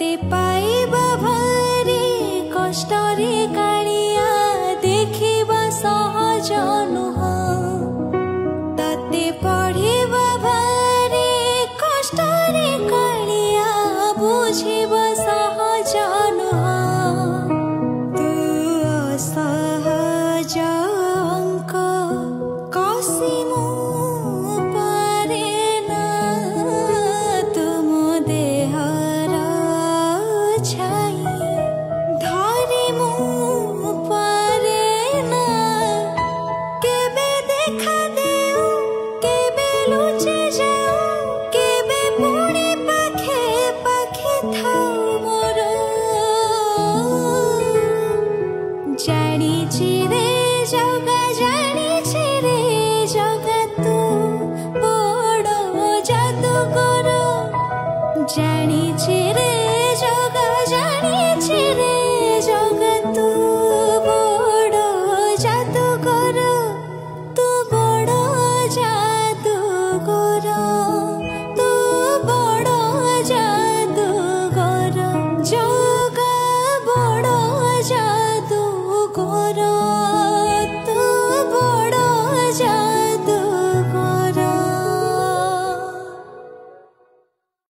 तते पाइबा भारी कष्ट रे कालिया देखिबा सहज नुह तते पढ़िबा भारी कष्ट रे कालिया बुझिबा सहज नुह तू असहज अंक कसिमु पारे ना तुम देहर छाई धरि मु पारे ना केबे देखा देऊ केबे लुचि जाऊ केबे पुणी पाखे पाखे थाऊ मोर जानिछि रे जगा जानिछि रे जगा तू बड़ जादूगर जानिछि रे